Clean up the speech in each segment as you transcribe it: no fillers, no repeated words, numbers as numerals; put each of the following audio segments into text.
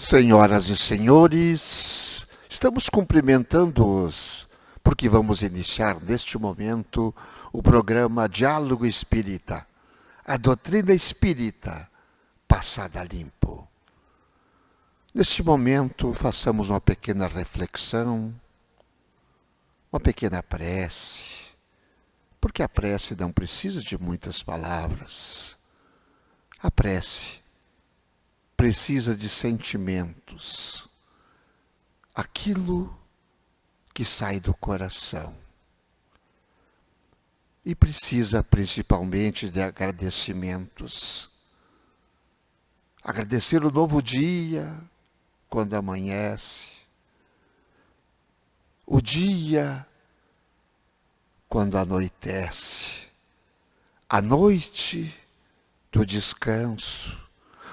Senhoras e senhores, estamos cumprimentando-os porque vamos iniciar neste momento o programa Diálogo Espírita, a doutrina espírita passada a limpo. Neste momento, façamos uma pequena reflexão, uma pequena prece, porque a prece não precisa de muitas palavras. A prece precisa de sentimentos, aquilo que sai do coração. E precisa principalmente de agradecimentos. Agradecer o novo dia quando amanhece, o dia quando anoitece, a noite do descanso,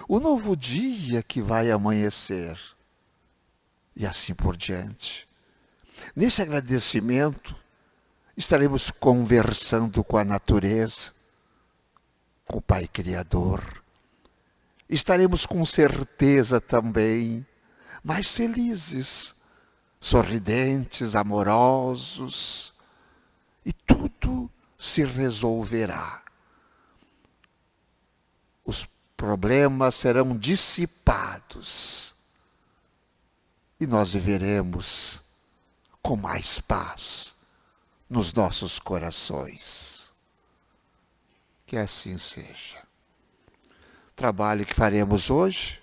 o novo dia que vai amanhecer, e assim por diante. Nesse agradecimento, estaremos conversando com a natureza, com o Pai Criador. Estaremos com certeza também mais felizes, sorridentes, amorosos, e tudo se resolverá. Os problemas serão dissipados e nós viveremos com mais paz nos nossos corações. Que assim seja. O trabalho que faremos hoje,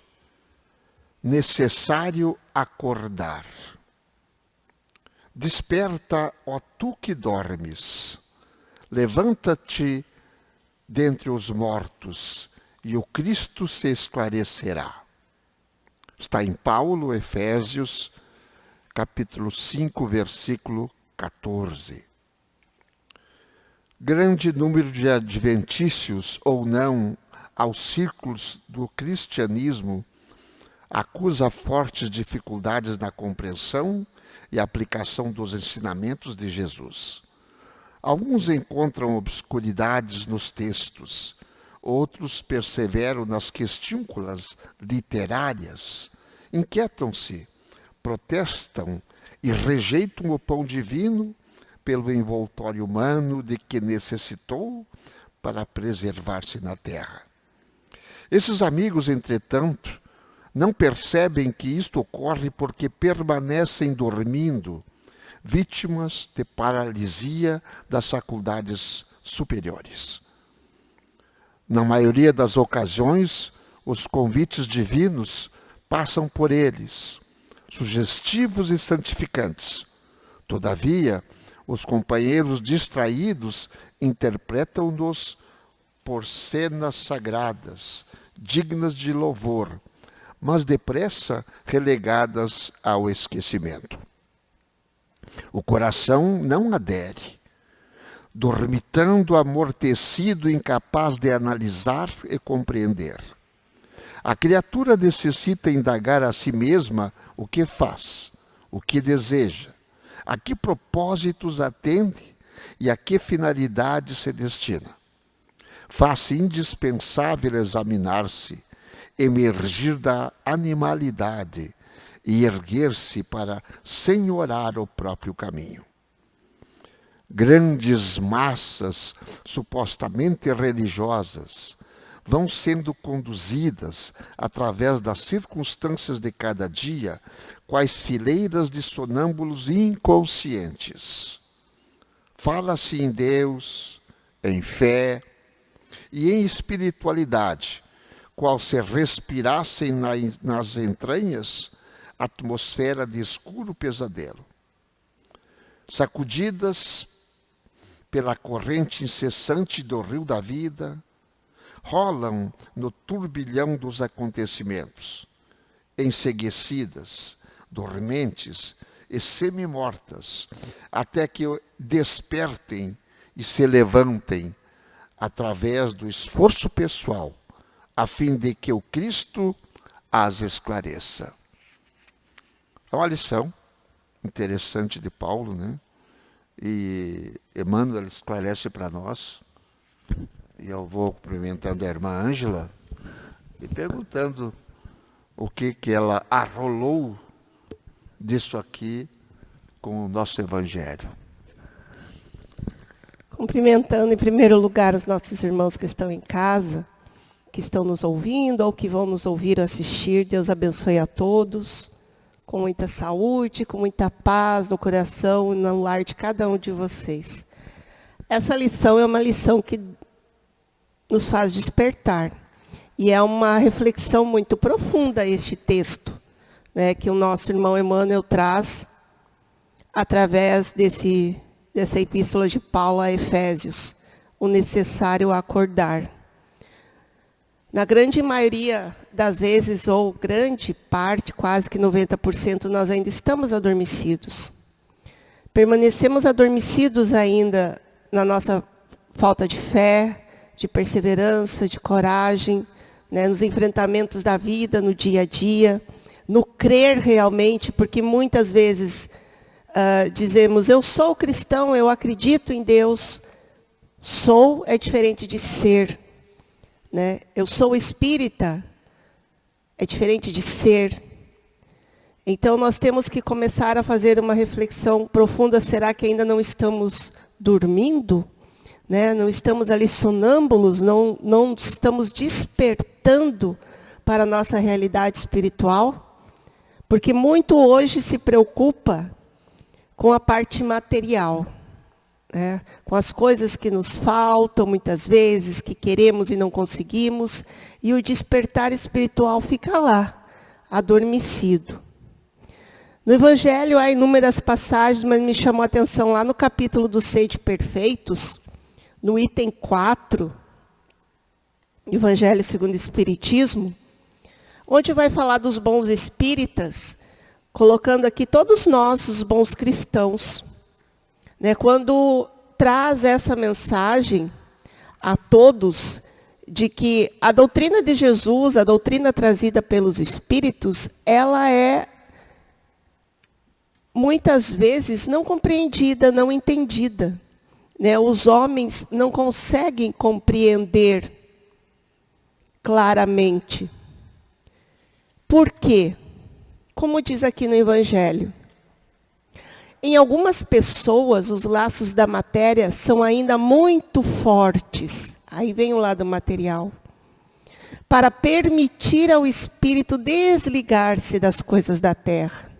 necessário acordar. Desperta, ó tu que dormes, levanta-te dentre os mortos, e o Cristo se esclarecerá. Está em Paulo, Efésios, capítulo 5, versículo 14. Grande número de adventícios, ou não, aos círculos do cristianismo, acusa fortes dificuldades na compreensão e aplicação dos ensinamentos de Jesus. Alguns encontram obscuridades nos textos, outros perseveram nas questúnculas literárias, inquietam-se, protestam e rejeitam o pão divino pelo envoltório humano de que necessitou para preservar-se na terra. Esses amigos, entretanto, não percebem que isto ocorre porque permanecem dormindo, vítimas de paralisia das faculdades superiores. Na maioria das ocasiões, os convites divinos passam por eles, sugestivos e santificantes. Todavia, os companheiros distraídos interpretam-nos por cenas sagradas, dignas de louvor, mas depressa relegadas ao esquecimento. O coração não adere, dormitando amortecido, incapaz de analisar e compreender. A criatura necessita indagar a si mesma o que faz, o que deseja, a que propósitos atende e a que finalidade se destina. Faz-se indispensável examinar-se, emergir da animalidade e erguer-se para senhorar o próprio caminho. Grandes massas supostamente religiosas vão sendo conduzidas através das circunstâncias de cada dia, quais fileiras de sonâmbulos inconscientes. Fala-se em Deus, em fé e em espiritualidade, qual se respirassem nas entranhas atmosfera de escuro pesadelo. Sacudidas pela corrente incessante do rio da vida, rolam no turbilhão dos acontecimentos, enceguecidas, dormentes e semi-mortas, até que despertem e se levantem através do esforço pessoal, a fim de que o Cristo as esclareça. É uma lição interessante de Paulo, né? E Emmanuel esclarece para nós, e eu vou cumprimentando a irmã Ângela e perguntando o que ela arrolou disso aqui com o nosso Evangelho. Cumprimentando em primeiro lugar os nossos irmãos que estão em casa, que estão nos ouvindo ou que vão nos ouvir ou assistir. Deus abençoe a todos, com muita saúde, com muita paz no coração e no lar de cada um de vocês. Essa lição é uma lição que nos faz despertar. E é uma reflexão muito profunda este texto, né, que o nosso irmão Emmanuel traz através dessa epístola de Paulo a Efésios, o necessário acordar. Na grande maioria das vezes, ou grande parte, quase que 90%, nós ainda estamos adormecidos. Permanecemos adormecidos ainda na nossa falta de fé, de perseverança, de coragem, né, nos enfrentamentos da vida, no dia a dia, no crer realmente, porque muitas vezes dizemos, eu sou cristão, eu acredito em Deus. Sou é diferente de ser, né? Eu sou espírita, é diferente de ser. Então nós temos que começar a fazer uma reflexão profunda. Será que ainda não estamos dormindo? Né? Não estamos ali sonâmbulos, não estamos despertando para a nossa realidade espiritual? Porque muito hoje se preocupa com a parte material, né? Com as coisas que nos faltam muitas vezes, que queremos e não conseguimos, e o despertar espiritual fica lá, adormecido. No Evangelho há inúmeras passagens, mas me chamou a atenção lá no capítulo dos Sede Perfeitos, no item 4, Evangelho segundo o Espiritismo, onde vai falar dos bons espíritas, colocando aqui todos nós, os bons cristãos, né, quando traz essa mensagem a todos, de que a doutrina de Jesus, a doutrina trazida pelos espíritos, ela é muitas vezes não compreendida, não entendida. Né, os homens não conseguem compreender claramente. Por quê? Como diz aqui no Evangelho, em algumas pessoas os laços da matéria são ainda muito fortes. Aí vem o lado material. Para permitir ao espírito desligar-se das coisas da terra.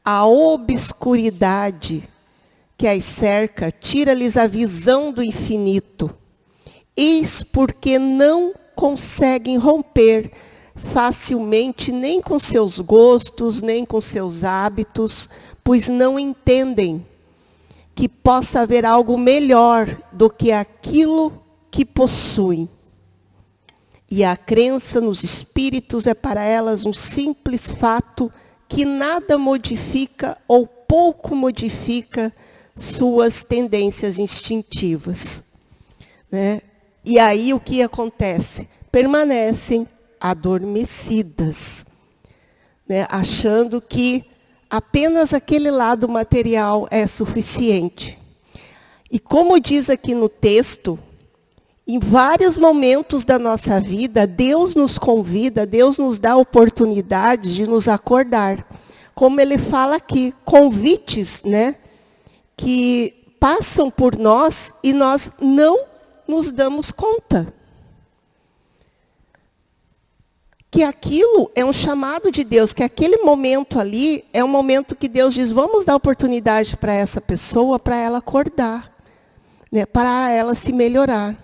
A obscuridade que as cerca, tira-lhes a visão do infinito. Eis porque não conseguem romper facilmente nem com seus gostos, nem com seus hábitos, pois não entendem que possa haver algo melhor do que aquilo que possuem. E a crença nos espíritos é para elas um simples fato que nada modifica ou pouco modifica suas tendências instintivas. Né? E aí o que acontece? Permanecem adormecidas, né? Achando que apenas aquele lado material é suficiente. E como diz aqui no texto, em vários momentos da nossa vida, Deus nos convida, Deus nos dá a oportunidade de nos acordar. Como ele fala aqui, convites, né, que passam por nós e nós não nos damos conta. Que aquilo é um chamado de Deus, que aquele momento ali é um momento que Deus diz, vamos dar oportunidade para essa pessoa, para ela acordar, né, para ela se melhorar.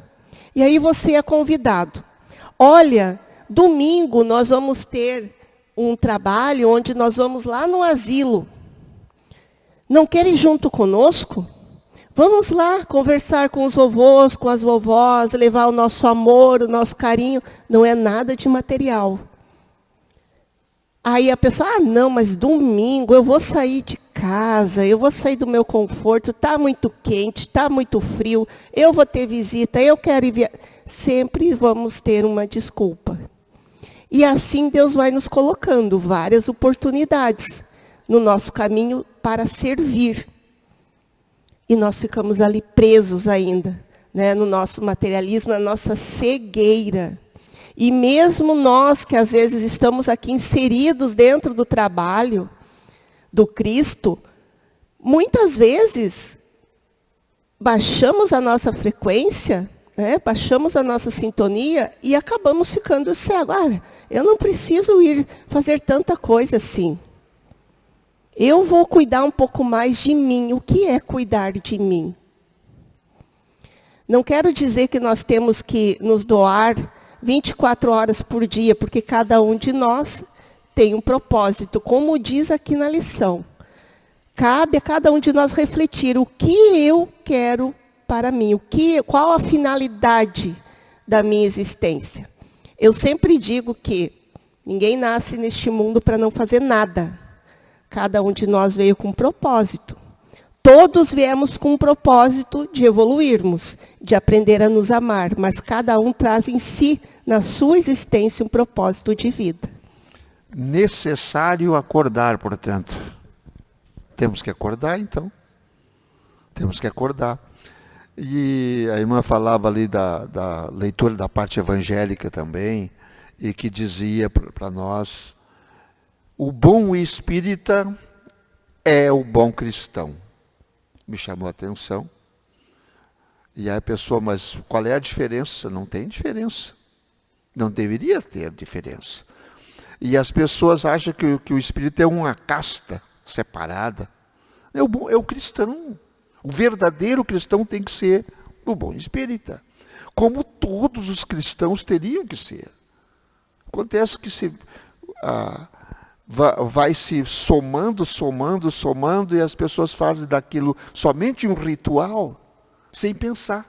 E aí você é convidado. Olha, domingo nós vamos ter um trabalho onde nós vamos lá no asilo. Não querem ir junto conosco? Vamos lá conversar com os vovôs, com as vovós, levar o nosso amor, o nosso carinho. Não é nada de material. Aí a pessoa, não, mas domingo eu vou sair de casa, eu vou sair do meu conforto, está muito quente, está muito frio, eu vou ter visita, eu quero ir sempre vamos ter uma desculpa. E assim Deus vai nos colocando várias oportunidades no nosso caminho para servir. E nós ficamos ali presos ainda, né, no nosso materialismo, na nossa cegueira. E mesmo nós, que às vezes estamos aqui inseridos dentro do trabalho do Cristo, muitas vezes baixamos a nossa frequência, baixamos a nossa sintonia e acabamos ficando cegos. Eu não preciso ir fazer tanta coisa assim. Eu vou cuidar um pouco mais de mim. O que é cuidar de mim? Não quero dizer que nós temos que nos doar 24 horas por dia, porque cada um de nós tem um propósito, como diz aqui na lição. Cabe a cada um de nós refletir o que eu quero para mim, qual a finalidade da minha existência. Eu sempre digo que ninguém nasce neste mundo para não fazer nada. Cada um de nós veio com um propósito. Todos viemos com um propósito de evoluirmos, de aprender a nos amar, mas cada um traz em si, na sua existência, um propósito de vida. Necessário acordar, portanto. Temos que acordar, então. Temos que acordar. E a irmã falava ali da leitura da parte evangélica também, e que dizia para nós, o bom espírita é o bom cristão. Me chamou a atenção. E aí a pessoa, mas qual é a diferença? Não tem diferença. Não deveria ter diferença. E as pessoas acham que o espírito é uma casta separada. É o cristão. O verdadeiro cristão tem que ser o bom espírita. Como todos os cristãos teriam que ser. Acontece que vai se somando, e as pessoas fazem daquilo somente um ritual, sem pensar.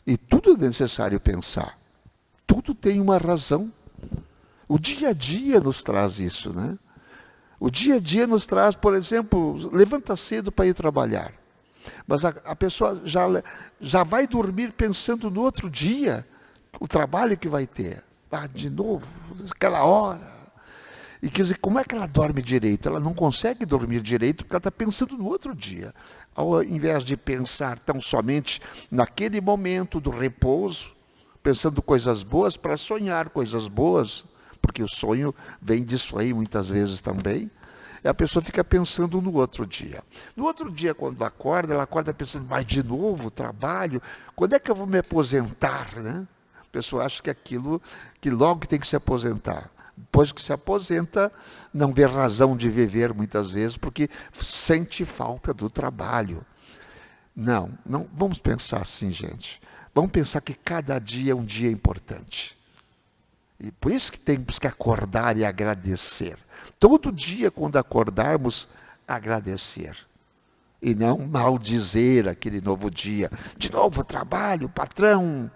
E tudo é necessário pensar. Tudo tem uma razão. O dia a dia nos traz isso, né? O dia a dia nos traz, por exemplo, levanta cedo para ir trabalhar. Mas a pessoa já vai dormir pensando no outro dia, o trabalho que vai ter. De novo, aquela hora. E quer dizer, como é que ela dorme direito? Ela não consegue dormir direito porque ela está pensando no outro dia. Ao invés de pensar tão somente naquele momento do repouso, pensando coisas boas, para sonhar coisas boas, porque o sonho vem disso aí muitas vezes também, e a pessoa fica pensando no outro dia. No outro dia, quando acorda, ela acorda pensando, mas de novo, trabalho, quando é que eu vou me aposentar, né? A pessoa acha que aquilo, que logo tem que se aposentar. Depois que se aposenta, não vê razão de viver muitas vezes, porque sente falta do trabalho. Não vamos pensar assim, gente. Vamos pensar que cada dia é um dia importante. E por isso que temos que acordar e agradecer. Todo dia, quando acordarmos, agradecer. E não maldizer aquele novo dia. De novo, trabalho, patrão.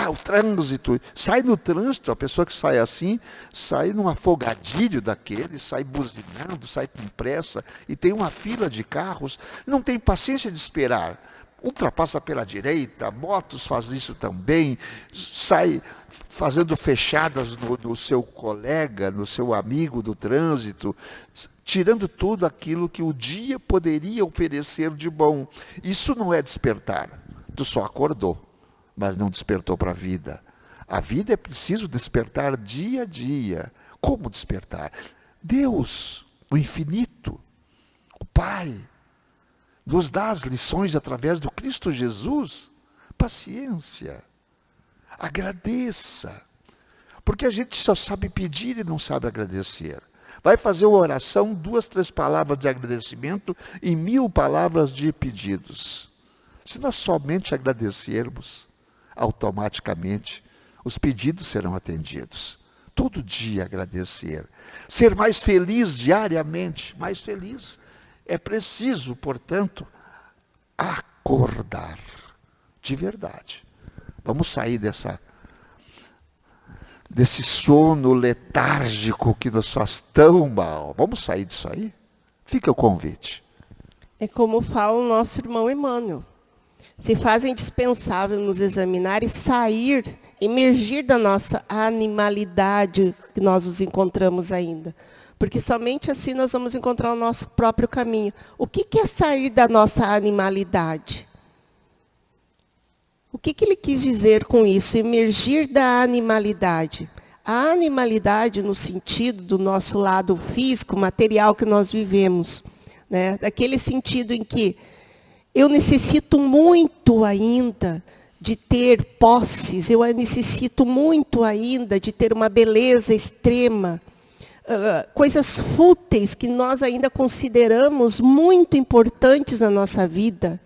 O trânsito, sai no trânsito, a pessoa que sai assim, sai num afogadilho daquele, sai buzinando, sai com pressa, e tem uma fila de carros, não tem paciência de esperar. Ultrapassa pela direita, motos fazem isso também, sai fazendo fechadas no seu colega, no seu amigo do trânsito, tirando tudo aquilo que o dia poderia oferecer de bom. Isso não é despertar, tu só acordou, mas não despertou para a vida. A vida é preciso despertar dia a dia. Como despertar? Deus, o infinito, o Pai, nos dá as lições através do Cristo Jesus. Paciência. Agradeça. Porque a gente só sabe pedir e não sabe agradecer. Vai fazer uma oração, 2, 3 palavras de agradecimento e 1000 palavras de pedidos. Se nós somente agradecermos, automaticamente os pedidos serão atendidos. Todo dia agradecer. Ser mais feliz diariamente, mais feliz. É preciso, portanto, acordar de verdade. Vamos sair desse sono letárgico que nos faz tão mal. Vamos sair disso aí? Fica o convite. É como fala o nosso irmão Emmanuel. Se faz indispensável nos examinar e sair, emergir da nossa animalidade que nós nos encontramos ainda. Porque somente assim nós vamos encontrar o nosso próprio caminho. O que é sair da nossa animalidade? O que ele quis dizer com isso? Emergir da animalidade. A animalidade no sentido do nosso lado físico, material que nós vivemos, né? Daquele sentido em que eu necessito muito ainda de ter posses, eu necessito muito ainda de ter uma beleza extrema, coisas fúteis que nós ainda consideramos muito importantes na nossa vida,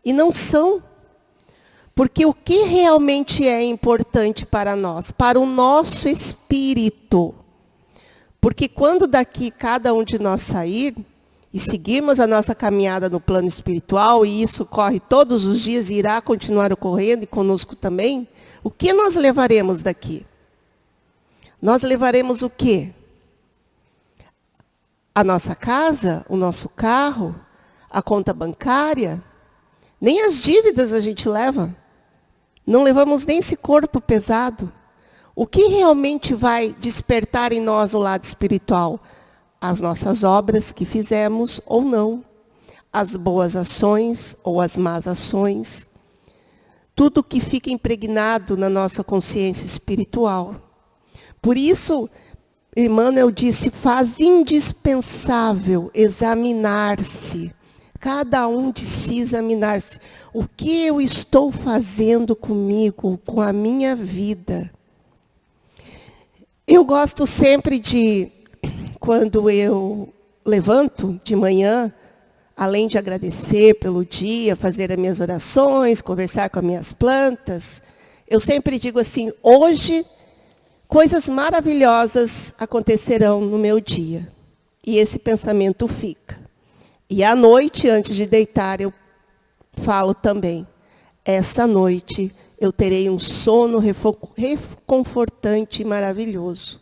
e não são. Porque o que realmente é importante para nós? Para o nosso espírito. Porque quando daqui cada um de nós sair e seguirmos a nossa caminhada no plano espiritual, e isso ocorre todos os dias e irá continuar ocorrendo e conosco também, o que nós levaremos daqui? Nós levaremos o quê? A nossa casa, o nosso carro, a conta bancária? Nem as dívidas a gente leva. Não levamos nem esse corpo pesado. O que realmente vai despertar em nós o lado espiritual? As nossas obras que fizemos ou não. As boas ações ou as más ações. Tudo que fica impregnado na nossa consciência espiritual. Por isso, Emmanuel disse, faz indispensável examinar-se. Cada um de si examinar-se. O que eu estou fazendo comigo, com a minha vida? Eu gosto sempre de, quando eu levanto de manhã, além de agradecer pelo dia, fazer as minhas orações, conversar com as minhas plantas, eu sempre digo assim, hoje, coisas maravilhosas acontecerão no meu dia. E esse pensamento fica. E à noite, antes de deitar, eu falo também, essa noite eu terei um sono reconfortante e maravilhoso.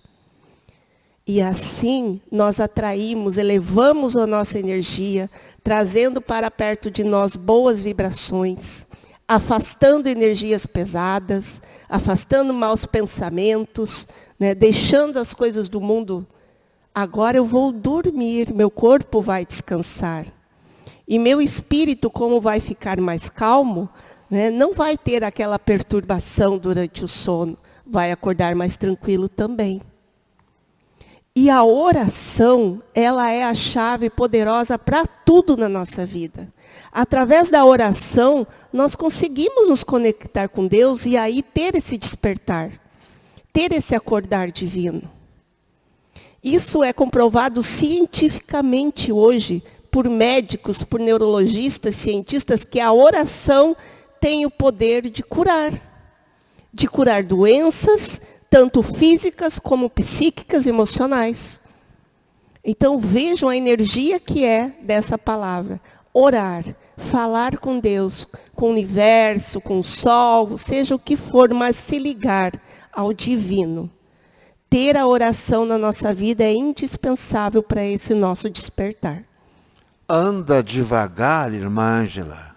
E assim nós atraímos, elevamos a nossa energia, trazendo para perto de nós boas vibrações, afastando energias pesadas, afastando maus pensamentos, né, deixando as coisas do mundo. Agora eu vou dormir, meu corpo vai descansar. E meu espírito, como vai ficar mais calmo, né, não vai ter aquela perturbação durante o sono. Vai acordar mais tranquilo também. E a oração, ela é a chave poderosa para tudo na nossa vida. Através da oração, nós conseguimos nos conectar com Deus e aí ter esse despertar. Ter esse acordar divino. Isso é comprovado cientificamente hoje por médicos, por neurologistas, cientistas, que a oração tem o poder de curar doenças, tanto físicas como psíquicas, emocionais. Então vejam a energia que é dessa palavra. Orar, falar com Deus, com o universo, com o sol, seja o que for, mas se ligar ao divino. Ter a oração na nossa vida é indispensável para esse nosso despertar. Anda devagar, irmã Ângela.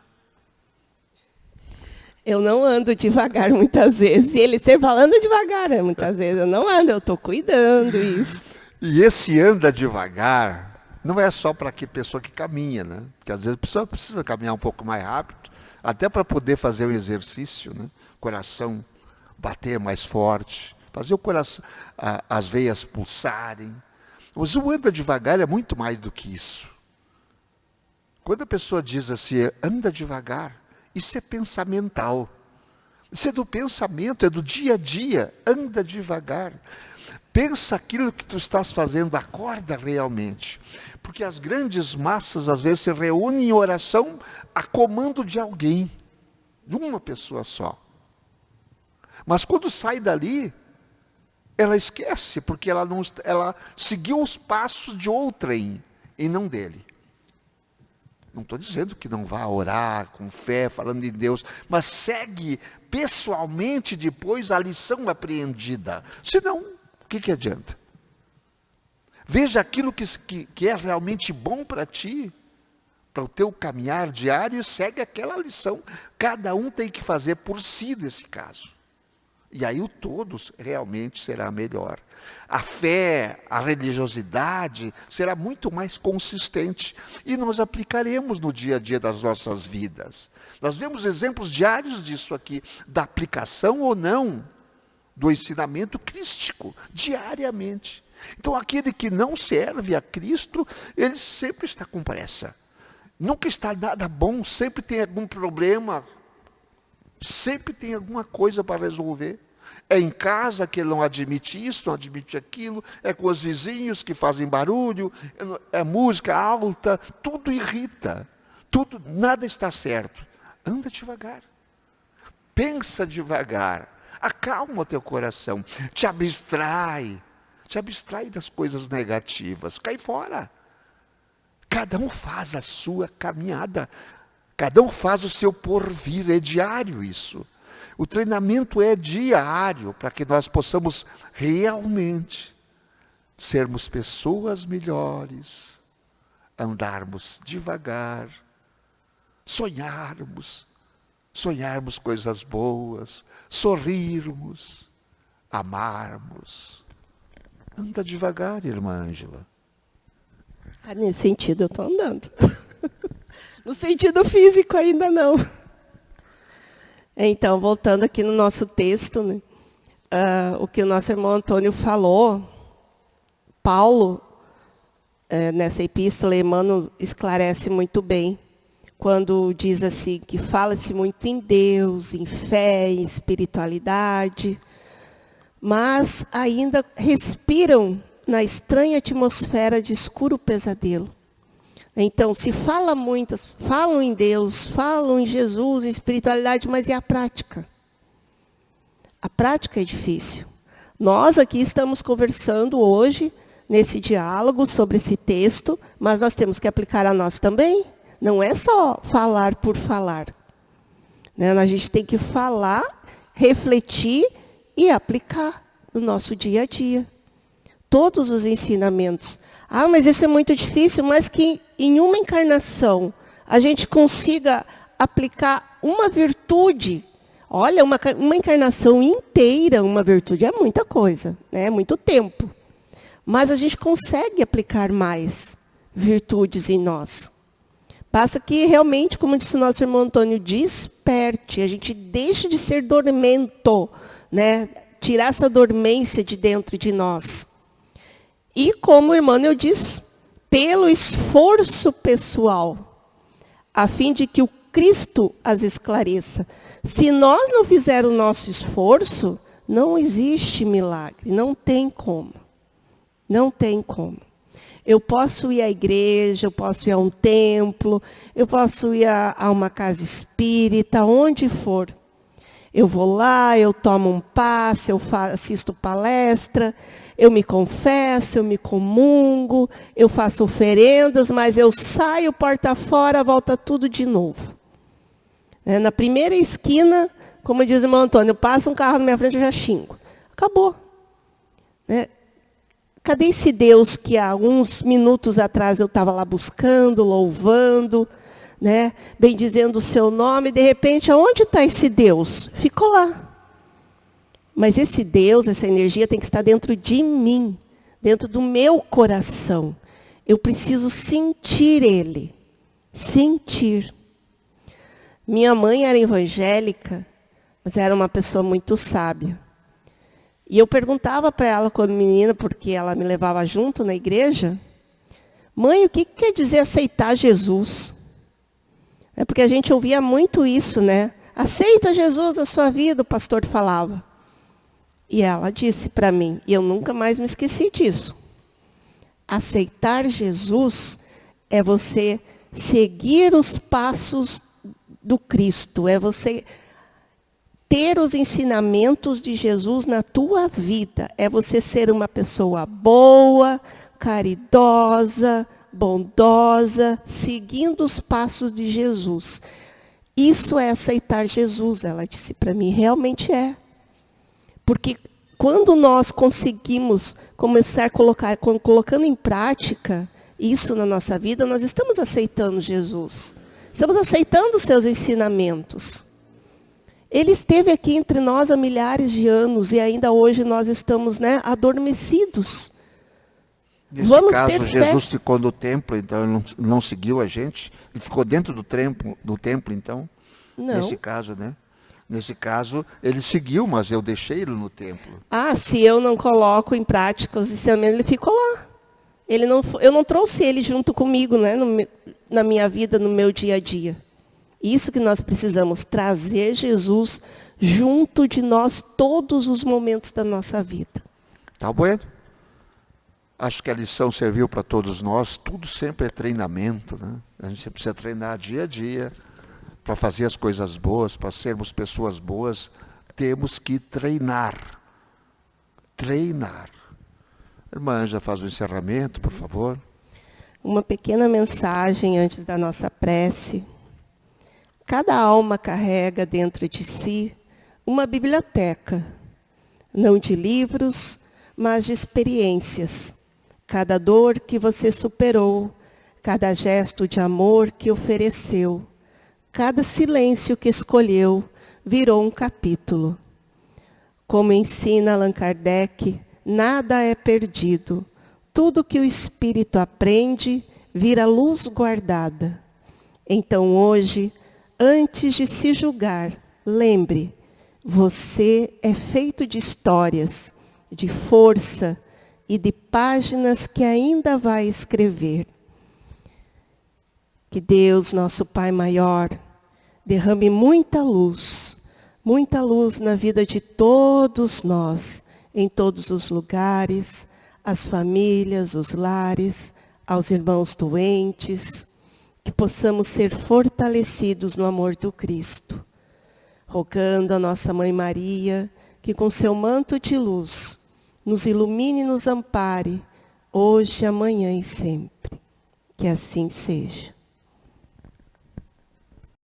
Eu não ando devagar muitas vezes. E ele sempre fala, anda devagar, muitas vezes. Eu não ando, eu estou cuidando isso. E esse anda devagar não é só para que pessoa que caminha, né? Porque às vezes a pessoa precisa caminhar um pouco mais rápido, até para poder fazer o exercício, né? Coração bater mais forte. Fazer o coração, as veias pulsarem. Mas o anda devagar é muito mais do que isso. Quando a pessoa diz assim, anda devagar, isso é pensamental. Isso é do pensamento, é do dia a dia. Anda devagar. Pensa aquilo que tu estás fazendo, acorda realmente. Porque as grandes massas, às vezes, se reúnem em oração a comando de alguém. De uma pessoa só. Mas quando sai dali, ela esquece, porque ela seguiu os passos de outrem e não dele. Não estou dizendo que não vá orar com fé, falando em Deus, mas segue pessoalmente depois a lição apreendida. Senão, o que adianta? Veja aquilo que é realmente bom para ti, para o teu caminhar diário, e segue aquela lição. Cada um tem que fazer por si nesse caso. E aí o todo realmente será melhor. A fé, a religiosidade será muito mais consistente. E nós aplicaremos no dia a dia das nossas vidas. Nós vemos exemplos diários disso aqui, da aplicação ou não do ensinamento crístico, diariamente. Então aquele que não serve a Cristo, ele sempre está com pressa. Nunca está nada bom, sempre tem algum problema, sempre tem alguma coisa para resolver. É em casa que ele não admite isso, não admite aquilo, é com os vizinhos que fazem barulho, é música alta, tudo irrita, nada está certo. Anda devagar, pensa devagar, acalma o teu coração, te abstrai das coisas negativas, cai fora. Cada um faz a sua caminhada, cada um faz o seu porvir, é diário isso. O treinamento é diário para que nós possamos realmente sermos pessoas melhores, andarmos devagar, sonharmos coisas boas, sorrirmos, amarmos. Anda devagar, irmã Ângela. Nesse sentido eu estou andando. No sentido físico ainda não. Então, voltando aqui no nosso texto, né, o que o nosso irmão Antônio falou, Paulo, nessa epístola, Emmanuel esclarece muito bem, quando diz assim, que fala-se muito em Deus, em fé, em espiritualidade, mas ainda respiram na estranha atmosfera de escuro pesadelo. Então, se fala muito, falam em Deus, falam em Jesus, em espiritualidade, mas e a prática? A prática é difícil. Nós aqui estamos conversando hoje, nesse diálogo, sobre esse texto, mas nós temos que aplicar a nós também. Não é só falar por falar. Né? A gente tem que falar, refletir e aplicar no nosso dia a dia. Todos os ensinamentos. Mas isso é muito difícil, mas que em uma encarnação a gente consiga aplicar uma virtude. Olha, uma encarnação inteira, uma virtude é muita coisa, né? É muito tempo. Mas a gente consegue aplicar mais virtudes em nós. Basta que realmente, como disse o nosso irmão Antônio, desperte, a gente deixe de ser dormento, né? Tirar essa dormência de dentro de nós. E como o Emmanuel diz, pelo esforço pessoal, a fim de que o Cristo as esclareça. Se nós não fizermos o nosso esforço, não existe milagre, não tem como. Não tem como. Eu posso ir à igreja, eu posso ir a um templo, eu posso ir a uma casa espírita, onde for. Eu vou lá, eu tomo um passe, eu assisto palestra, eu me confesso, eu me comungo, eu faço oferendas, mas eu saio porta fora, volta tudo de novo. Na primeira esquina, como diz o irmão Antônio, passa um carro na minha frente, eu já xingo. Acabou. Cadê esse Deus que há uns minutos atrás eu estava lá buscando, louvando, né, bendizendo o seu nome, de repente, aonde está esse Deus? Ficou lá. Mas esse Deus, essa energia tem que estar dentro de mim, dentro do meu coração. Eu preciso sentir ele. Sentir. Minha mãe era evangélica, mas era uma pessoa muito sábia. E eu perguntava para ela quando menina, porque ela me levava junto na igreja, mãe, o que quer dizer aceitar Jesus? É porque a gente ouvia muito isso, né? Aceita Jesus na sua vida, o pastor falava. E ela disse para mim, e eu nunca mais me esqueci disso. Aceitar Jesus é você seguir os passos do Cristo, é você ter os ensinamentos de Jesus na tua vida, é você ser uma pessoa boa, caridosa, bondosa, seguindo os passos de Jesus. Isso é aceitar Jesus, ela disse para mim, realmente é. Porque quando nós conseguimos começar a colocando em prática isso na nossa vida, nós estamos aceitando Jesus. Estamos aceitando os seus ensinamentos. Ele esteve aqui entre nós há milhares de anos e ainda hoje nós estamos, né, adormecidos. Nesse Vamos caso, ter Jesus fé. ficou no templo, então ele não seguiu a gente. Ele ficou dentro do templo, então. Não. Nesse caso, né? Nesse caso, ele seguiu, mas eu deixei ele no templo. Ah, se eu não coloco em prática os ensinamentos, ele ficou lá. Eu não trouxe ele junto comigo, né, na minha vida, no meu dia a dia. Isso que nós precisamos, trazer Jesus junto de nós todos os momentos da nossa vida. Tá bom? Acho que a lição serviu para todos nós. Tudo sempre é treinamento, né? A gente precisa treinar dia a dia para fazer as coisas boas, para sermos pessoas boas. Temos que treinar. Treinar. Irmã Ângela, faz o encerramento, por favor. Uma pequena mensagem antes da nossa prece. Cada alma carrega dentro de si uma biblioteca, não de livros, mas de experiências. Cada dor que você superou, cada gesto de amor que ofereceu, cada silêncio que escolheu, virou um capítulo. Como ensina Allan Kardec, nada é perdido. Tudo que o espírito aprende, vira luz guardada. Então hoje, antes de se julgar, lembre, você é feito de histórias, de força e de páginas que ainda vai escrever. Que Deus, nosso Pai maior, derrame muita luz na vida de todos nós, em todos os lugares, as famílias, os lares, aos irmãos doentes, que possamos ser fortalecidos no amor do Cristo, rogando a nossa Mãe Maria, que com seu manto de luz, nos ilumine e nos ampare, hoje, amanhã e sempre. Que assim seja.